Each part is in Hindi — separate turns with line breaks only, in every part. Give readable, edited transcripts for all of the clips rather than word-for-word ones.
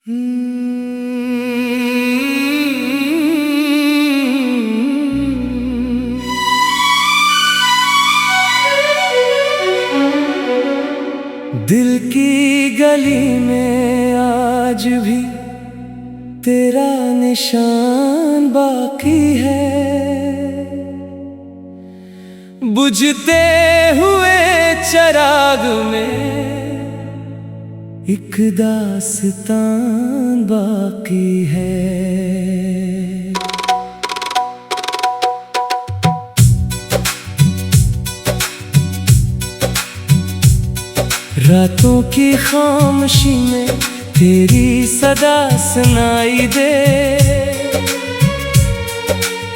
दिल की गली में आज भी तेरा निशान बाकी है। बुझते हुए चिराग में एक दास्तान बाकी है। रातों की खामोशी में तेरी सदा सुनाई दे।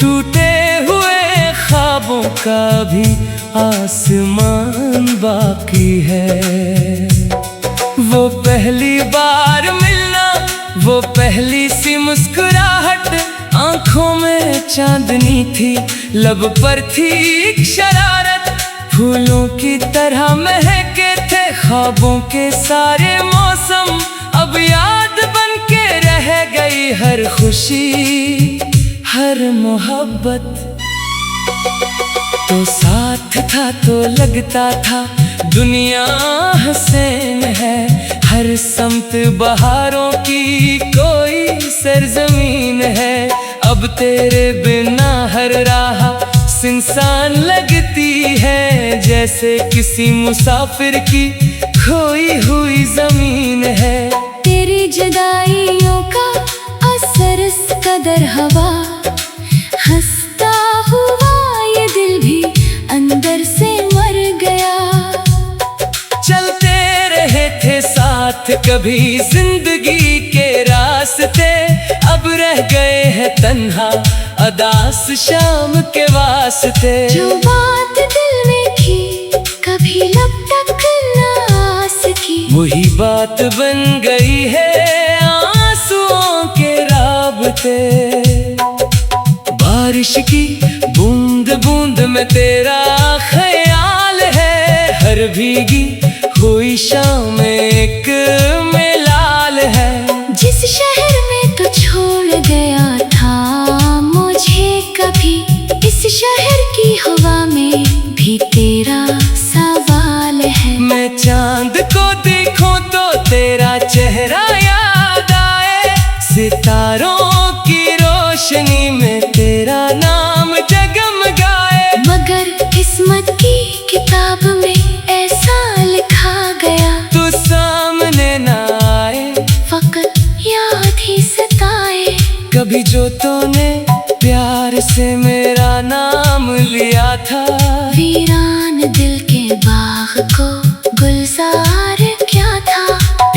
टूटे हुए ख्वाबों का भी आसमान बाकी है। वो पहली बार मिलना, वो पहली सी मुस्कुराहट, आंखों में चांदनी थी, लब पर थी एक शरारत। फूलों की तरह महके थे ख्वाबों के सारे मौसम, अब याद बन के रह गई हर खुशी, हर मोहब्बत। तो साथ था तो लगता था दुनिया हसीन है, हर समत बहारों की कोई सरजमीन है। अब तेरे बिना हर राह सुनसान लगती है, जैसे किसी मुसाफिर की खोई हुई जमीन है।
तेरी जुदाइयों का असर इस कदर हवा, हंसता हुआ ये दिल भी अंदर से मर गया।
चलते रहे थे साथ कभी जिंदगी के रास्ते, अब रह गए हैं तन्हा अदास शाम के वास्ते।
जो बात दिल में थी कभी लब तक ना आ सकी,
वही बात बन गई है आंसुओं के राबते। बारिश की बूंद बूंद में तेरा ख्याल है, हर भीगी हुई शाम एक मिलाल है।
जिस शहर में तू छोड़ गया था मुझे कभी, इस शहर की हवा में भी तेरा सवाल है।
मैं चांद को देखूं तो तेरा चेहरा याद आए, सितारों की रोशनी में तेरा नाम जगमगाए।
मगर किस्मत की किताब में ऐसा लिखा गया,
तू सामने ना आए,
फकत याद ही सताए।
कभी जो तूने प्यार से मेरा नाम लिया था,
वीरान दिल के बाग को गुलजार क्या था।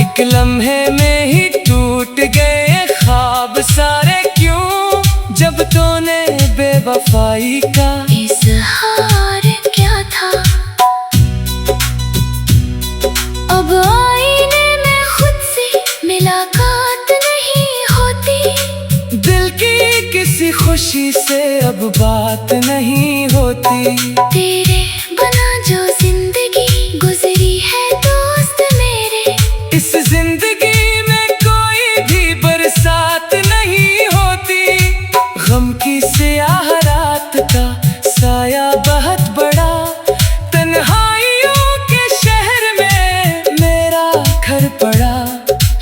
एक लम्हे में ही टूट गए ख्वाब सारे, क्यों जब तूने बेवफाई का
इजहार क्या था। अब आईने में खुद से मुलाकात नहीं होती,
दिल की किसी खुशी से अब बात नहीं होती।
तेरे बना जो जिंदगी गुजरी है दोस्त मेरे,
इस जिंदगी में कोई भी बरसात नहीं होती। गम की स्याह रात का साया बहुत बड़ा, तन्हाइयों के शहर में मेरा घर पड़ा।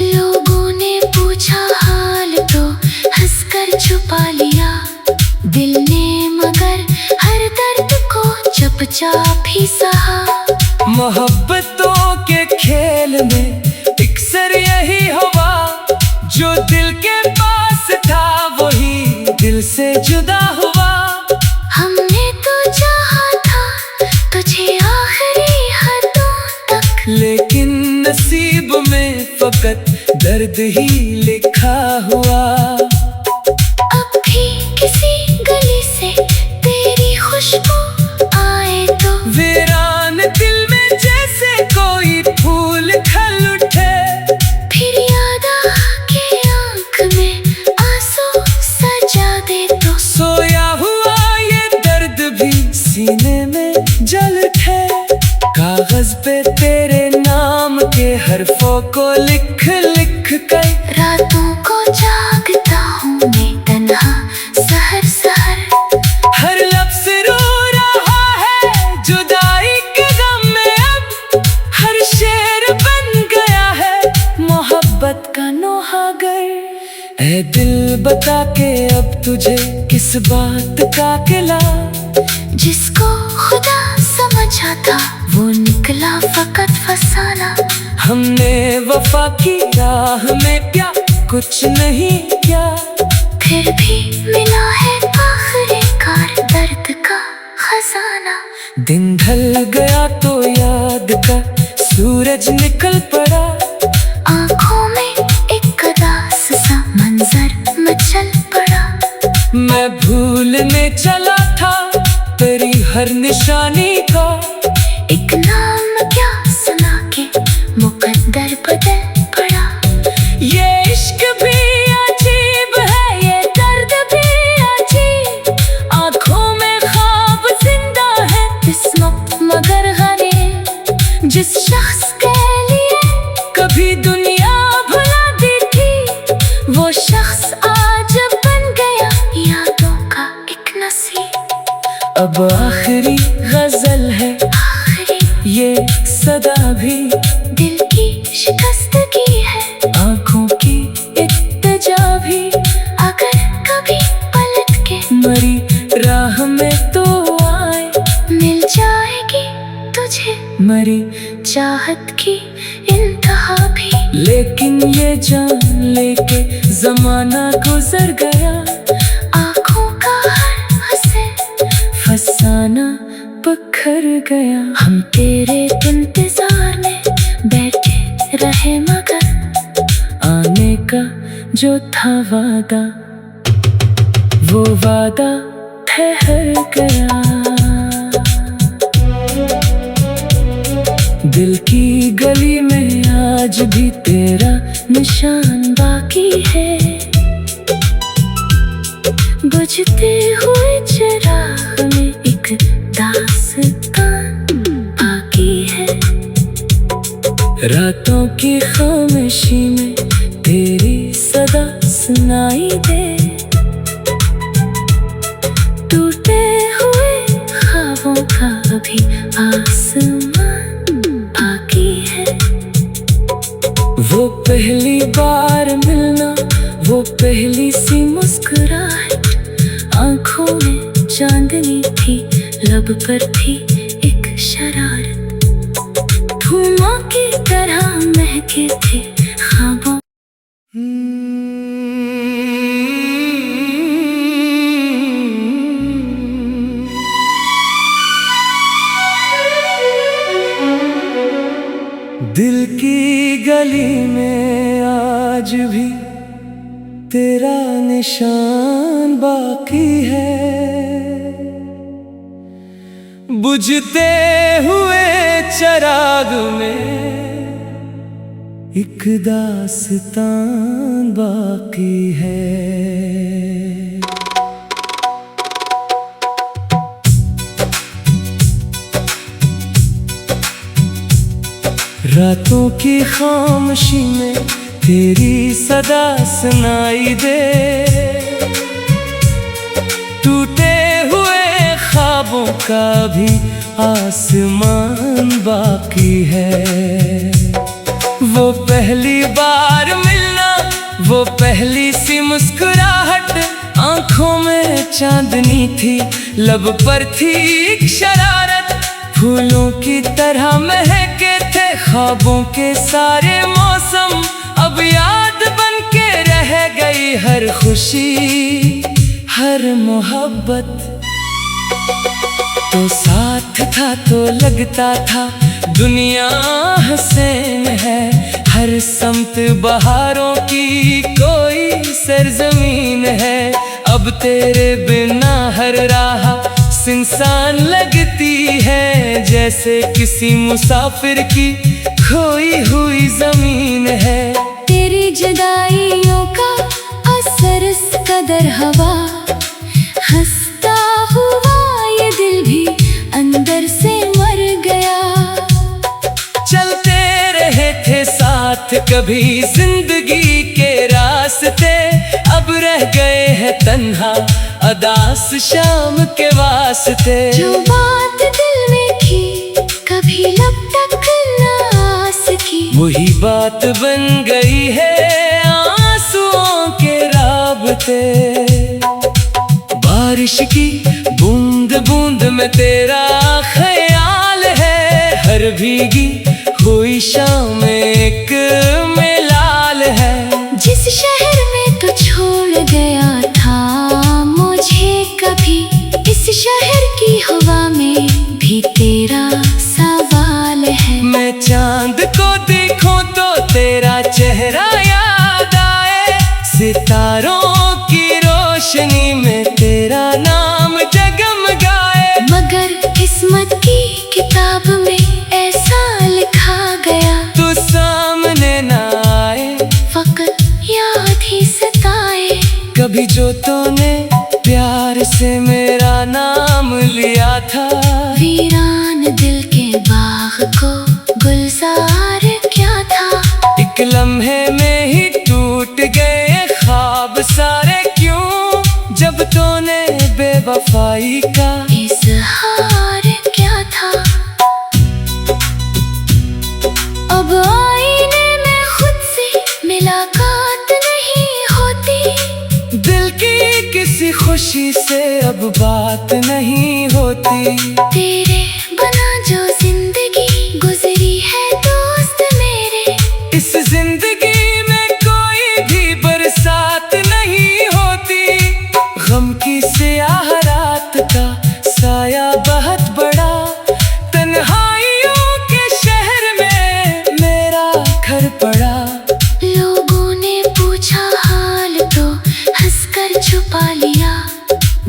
लोगों ने पूछा हाल तो हंसकर छुपा लिया, दिल ने मगर हर दर्द को चुपचाप ही सहा।
मोहब्बतों के खेल में अक्सर यही हुआ, जो दिल के पास था वही दिल से जुदा हुआ।
हमने तो चाहा था तुझे आखिरी हदों तक,
लेकिन नसीब में फकत दर्द ही लिखा हुआ।
अब भी किसी गली से तेरी खुशबू आए तो
वीरान दिल में जैसे कोई फूल खिल उठे,
फिर याद आके आँख में आंसू सजा दे तो।
सोया हुआ ये दर्द भी सीने में जल उठे। कागज पे तेरे नाम के हरफों को लिख लिख कर
रात
मोहब्बत का नौहागर। ऐ दिल बता के अब तुझे किस बात का किला,
जिसको खुदा समझा था वो निकला फकत फसाना।
हमने वफा की राह में प्यार कुछ नहीं किया,
फिर भी मिला है आखिरकार दर्द का खजाना।
दिन ढल गया तो याद का सूरज निकल पड़ा,
आँखों में एक उदास सा मंजर मचल पड़ा।
मैं भूलने चला था तेरी हर निशानी का,
एक नाम क्या सुना के मुकद्दर बदल पड़ा।
ये इश्क भी अजीब है, ये दर्द भी अजीब, आँखों में ख्वाब जिंदा है किस्मत मगर गरीब। जिस शख्स के लिए कभी दुनिया भुला दी थी, वो शख्स आज बन गया यादों का एक नसीब। अब आखिरी गजल है
आखिरी
ये सदा भी,
दिल की शिकस्तगी है
आँखों की इत्तेजा भी।
अगर कभी पलट के
मरी राह में तो आए,
मिल जाएगी तुझे
मरी
चाहत की इंतहा भी।
लेकिन ये जान लेके जमाना गुजर गया,
आँखों का हर हंसे
फसाना पखर गया।
हम तेरे इंतजार में बैठे रहे मगर
आने का जो था वादा, वो वादा ठहर गया। दिल की गली में आज भी तेरा निशान बाकी है,
बुझते हुए चिराग में एक दास्तान बाकी है।
रातों की खामोशी में तेरी सदा सुनाई दे,
टूटे हुए ख्वाबों का भी आसमान बाकी है।
वो पहली बार मिलना, वो पहली सी मुस्कुराहट,
आँखों में चांदनी थी लब पर थी एक शरारत। धुआं की तरह महके थे ख्वाबों।
दिल की गली में आज भी तेरा निशान बाकी है, बुझते हुए चिराग में एक दास्तान बाकी है। रातों की खामोशी में तेरी सदा सुनाई दे, टूटे हुए ख्वाबों का भी आसमान बाकी है। वो पहली बार मिलना, वो पहली सी मुस्कुराहट, आंखों में चांदनी थी लब पर थी एक शरारत। फूलों की तरह महके थे ख्वाबों के सारे मौसम, अब याद बन के रह गई हर खुशी हर मोहब्बत। तो साथ था तो लगता था दुनिया हसीन है, हर समत बहारों की कोई सरजमीन है। अब तेरे बिना हर राह सुनसान लगती है, जैसे किसी मुसाफिर की खोई हुई जमीन है।
तेरी जुदाइयों का असर इस कदर हवा, हंसता हुआ ये दिल भी अंदर से मर गया।
चलते रहे थे साथ कभी जिंदगी के रास्ते, अब रह गए हैं तन्हा अदास शाम के वास्ते।
जो बात दिल में थी कभी लब तक ना आ सकी,
वही बात बन गई है चेहरा याद आए, सितारों की रोशनी में तेरा नाम जगमगाए।
मगर किस्मत की किताब में ऐसा लिखा गया,
तू सामने ना आए,
फकत याद ही सताए।
कभी जो तूने प्यार से मेरा नाम लिया था,
वीरान दिल के बाग को गुलजार क्या था।
एक लम्हे में ही टूट गए ख्वाब सारे, क्यों जब तूने बेवफाई का
इजहार क्या था। अब आईने में खुद से मुलाकात नहीं होती,
दिल की किसी खुशी से अब बात नहीं होती।
तेरे बना जो जिंदगी गुजरी है दोस्त मेरे,
इस जिंदगी में कोई भी बरसात नहीं होती। गम की स्याह रात का साया बहुत बड़ा, तन्हाइयों के शहर में मेरा घर पड़ा।
लोगों ने पूछा हाल तो हंसकर छुपा लिया,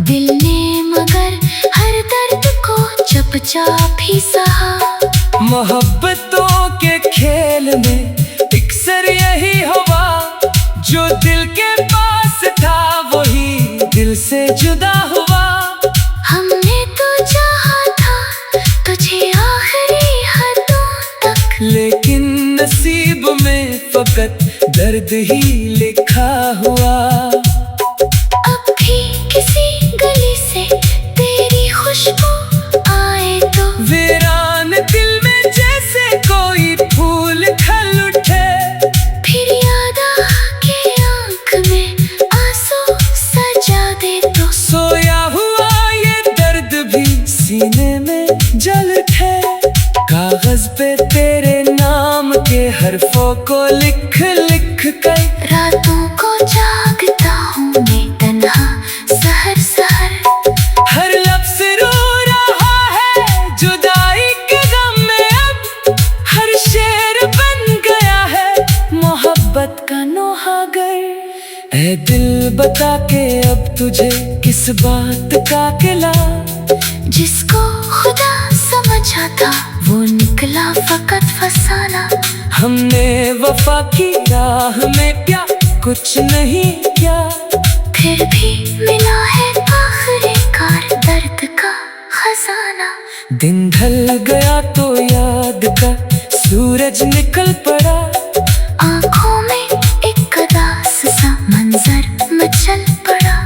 दिल ने मगर हर दर्द को चुपचाप ही सहा।
मोहब्बतों के खेल में अक्सर यही हुआ, जो दिल के पास था वही दिल से जुदा हुआ।
हमने तो चाहा था तुझे आखिरी हदों तक,
लेकिन नसीब में फकत दर्द ही लिखा हुआ।
अब भी किसी गली से तेरी खुशबू आए तो
वीरान दिल में जैसे कोई फूल खिल उठे,
फिर याद आके आँख में आंसू सजा दे तो
सोया हुआ ये दर्द भी सीने में जल उठे। कागज पे तेरे नाम के हरफों को लिख लिख कर,
रातों को जागता हूँ मैं तन्हा सहर सहर।
हर लफ्ज़ रो रहा है जुदाई के गम में, अब हर शेर बन गया है मोहब्बत का नौहागर। ऐ दिल बता के अब तुझे किस बात का गिला,
जिसको खुदा समझा था वो निकला फकत फसाना।
हमने वफा की राह में क्या कुछ नहीं किया,
फिर भी मिला है आखिरकार दर्द का खजाना।
दिन ढल गया तो याद का सूरज निकल पड़ा,
आंखों में एक उदास सा मंजर मचल पड़ा।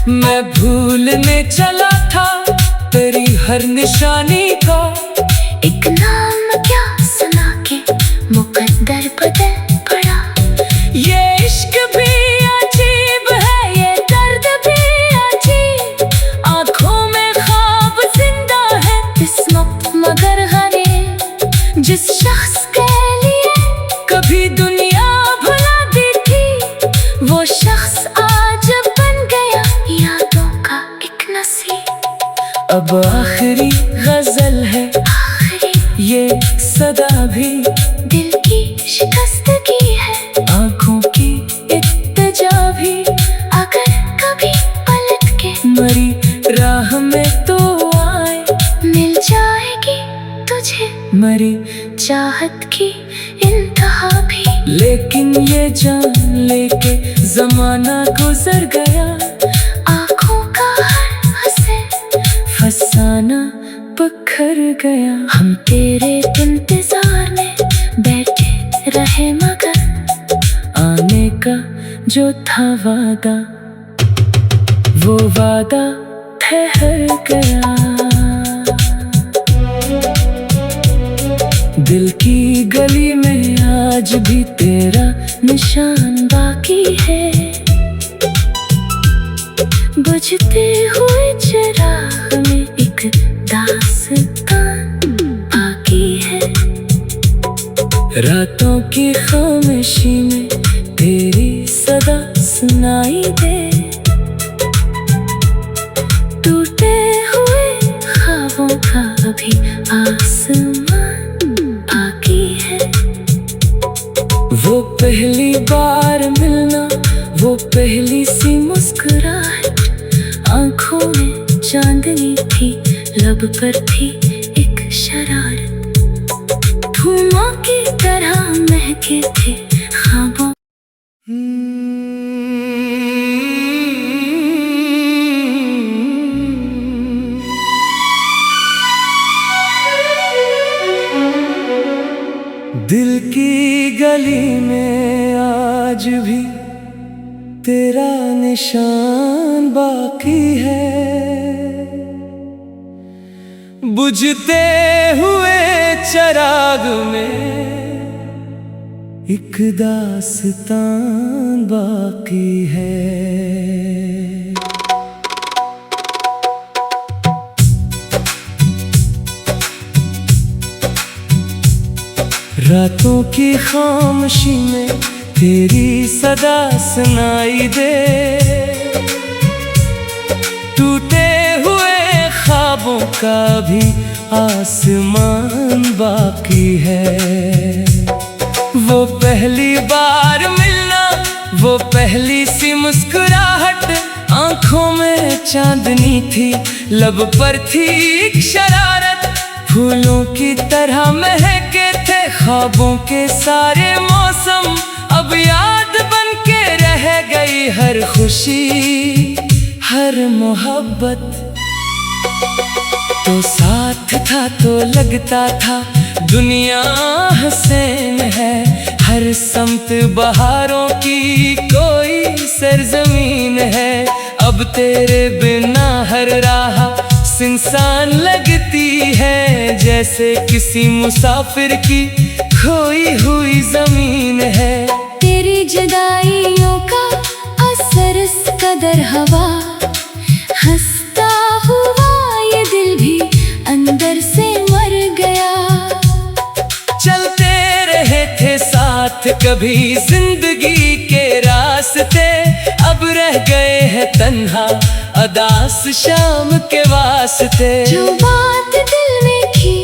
मैं भूलने चला था तेरी हर निशानी का,
एक नाम क्या सुना के मुकद्दर बदल पड़ा।
ये इश्क भी अजीब है, ये दर्द भी अजीब, आंखों में ख्वाब जिंदा है किस्मत मगर गरीब। जिस शख्स के लिए कभी दुनिया भुला दी थी, वो शख्स आज बन गया यादों का एक नसीब। अब आखिरी गजल है
आखिरी
ये सदा भी,
दिल की शिकस्तगी है
आंखों की इत्तेजा भी।
अगर कभी पलट के
मरी राह में तो आए,
मिल जाएगी तुझे
मरी
चाहत की इंतहा भी।
लेकिन ये जान लेके जमाना गुजर गया,
आँखों का हर हंसे
फसाना पखर गया।
हम तेरे इंतजार में बैठे रहे मगर
आने का जो था वादा, वो वादा ठहर गया। दिल की गली में आज भी तेरा निशान बाकी है, बुझते हुए चिराग में एक दास्तान बाकी है। रातों की खामोशी में तेरी सदा सुनाई दे, टूटे हुए ख्वाबों का अभी आसमान बाकी है। वो पहली
लब पर थी एक शरारत, धुआं की तरह महके थे ख्वाबों।
दिल की गली में आज भी तेरा निशान बाकी है, बुझते हुए चिराग में एक दास्तान बाकी है। रातों की खामोशी में तेरी सदा सुनाई दे, टूटे हुए ख्वाबों का भी आसमान बाकी है। वो पहली बार मिलना, वो पहली सी मुस्कुराहट, आंखों में चांदनी थी, लब पर थी एक शरारत, फूलों की तरह महके थे ख्वाबों के सारे मौसम। अब याद बन के रह गई हर खुशी, हर मोहब्बत। तो साथ था तो लगता था दुनिया हसीन है, हर समत बहारों की कोई सरजमीन है। अब तेरे बिना हर राह इंसान लगती है, जैसे किसी मुसाफिर की खोई हुई जमीन है।
तेरी जुदाइयों का असर इस कदर हवा, हंसता हुआ ये दिल भी अंदर से मर गया।
चलते रहे थे साथ कभी जिंदगी के रास्ते, अब रह गए हैं तन्हा अदास शाम के वास्ते।
जो बात दिल में थी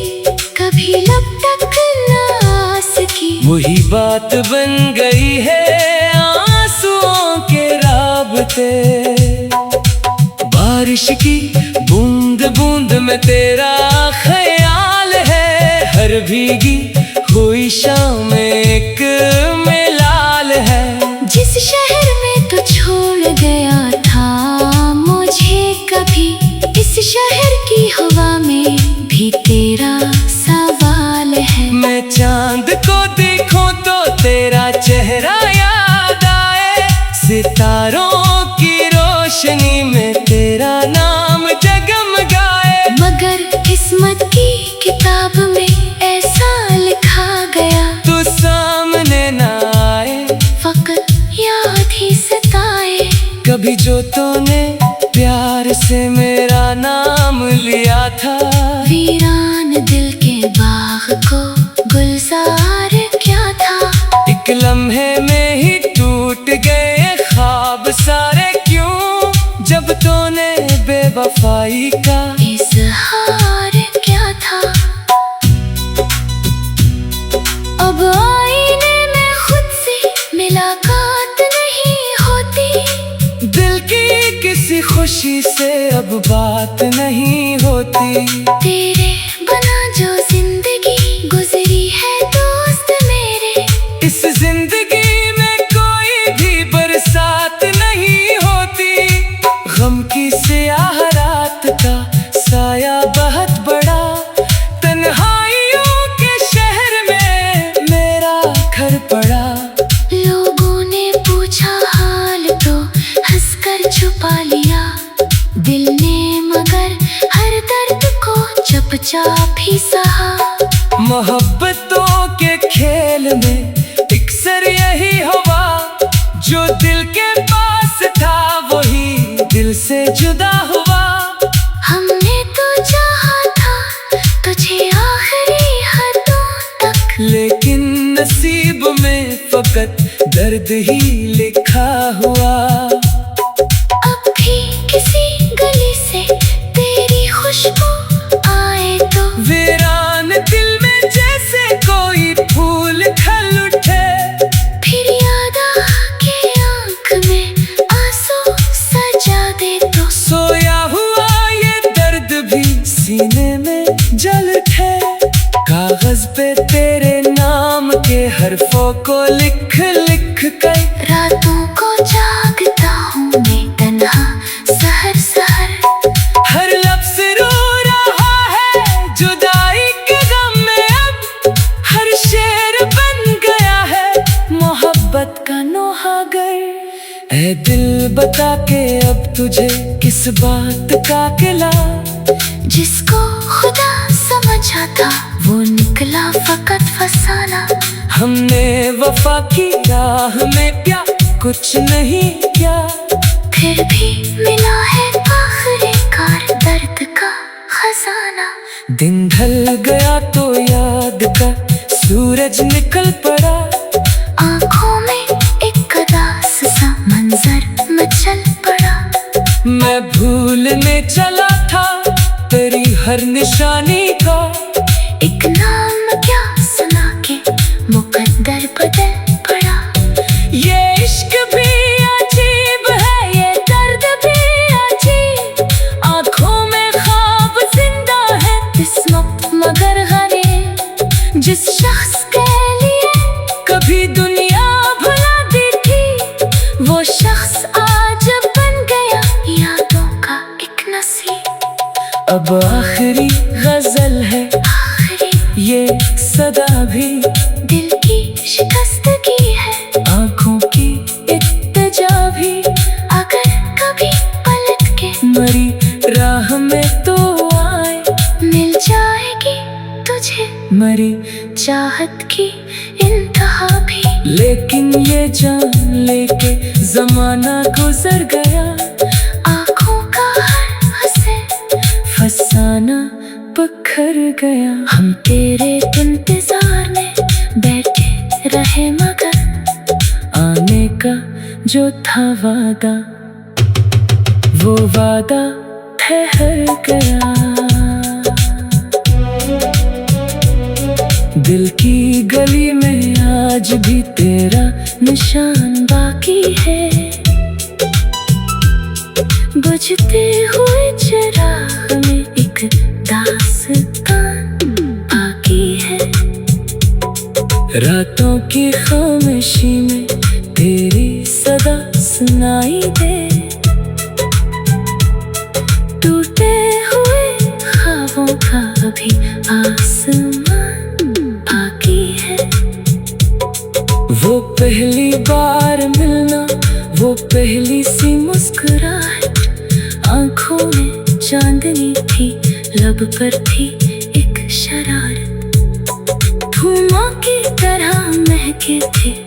कभी लब तक ना आ सकी,
वही बात बन गई है आंसुओं के राबते। बारिश की बूंद बूंद में तेरा ख्याल है, हर भीगी हुई शाम एक मिलाल है।
जिस शहर में तू छोड़ गया था मुझे कभी, इस शहर की हवा में भी तेरा सवाल है।
मैं चांद को देखूं तो तेरा चेहरा याद आए, सितारों की रोशनी में तेरा नाम जगमगाए।
मगर किस्मत की किताब में ऐसा लिखा गया,
तू सामने ना आए,
फकत याद ही सताए।
कभी जो तूने प्यार से मेरा नाम लिया था,
वीरान दिल के बाग को गुलजार क्या था।
एक लम्हे में ही टूट गए ख्वाब सारे, क्यों जब तूने बेवफाई का
इजहार क्या था। अब आईने में खुद से मुलाकात नहीं होती,
दिल की किसी खुशी से अब बात नहीं होती।
तेरे बना जो जिंदगी गुजरी है दोस्त मेरे,
इस जिंदगी में कोई भी बरसात नहीं होती। गम की स्याह रात का साया बहुत बड़ा, तन्हाइयों के शहर में मेरा घर पड़ा।
लोगों ने पूछा हाल तो हंसकर छुपा लिया, दिल ने मगर हर दर्द को चुपचाप ही सहा।
मोहब्बतों के खेल में अक्सर यही हुआ, जो दिल के पास था वही दिल से जुदा हुआ।
हमने तो चाहा था तुझे आखिरी हदों तक,
लेकिन नसीब में फकत दर्द ही लिखा हुआ।
अब भी किसी गली से तेरी खुशबू आए तो
वीरान दिल में जैसे कोई फूल खिल उठे,
फिर याद आके आँख में आंसू सजा दे तो
सोया हुआ ये दर्द भी सीने लिख लिख कर।
रातों को जागता हूँ मैं तन्हा सहर सहर।
हर लफ्ज़ रो रहा है जुदाई के गम में अब। हर शेर बन गया है मोहब्बत का नौहागर। ऐ दिल बता के अब तुझे किस बात का गिला।
जिसको खुदा समझा था वो निकला फकत फसाना।
हमने वफा की राह में क्या कुछ नहीं किया।
फिर भी मिला है आखिरकार दर्द का खजाना।
दिन ढल गया तो याद का सूरज निकल पड़ा।
आंखों में एक उदास सा मंजर मचल पड़ा।
मैं भूलने चला था तेरी हर निशानी का।
एक नाम क्या सुना के मुकद्दर बदल पड़ा।
ये इश्क भी अजीब है ये दर्द भी अजीब। आंखों में ख्वाब जिंदा है किस्मत मगर गरीब। जिस शख्स के लिए कभी दुनिया भुला दी थी वो शख्स आज बन गया यादों का एक नसीब। अब आखिरी गजल है
आखिरी
ये सदा भी।
दिल की शिकस्तगी है
आंखों की इत्तेजा भी।
अगर कभी पलट के
मरी राह में तो आए
मिल जाएगी तुझे
मरी।
चाहत की इंतहा भी।
लेकिन ये जान लेके जमाना गुजर गया।
आँखों का हर हंसे
फसाना पखर गया।
हम तेरे इंतजार में बैठे रहे मगर
आने का जो था वादा वो वादा ठहर गया। दिल की गली में आज भी तेरा निशान बाकी है। बुझते हुए चिराग में एक दास्तान बाकी है। रातों की खामोशी में तेरी सदा सुनाई दे। टूटे हुए ख्वाबों का अभी आसमान बाकी है। वो पहली बार मिलना वो पहली सी मुस्कुराहट। आंखों में चांदनी थी लब पर थी एक शरारत। धुआं की तरह महके थे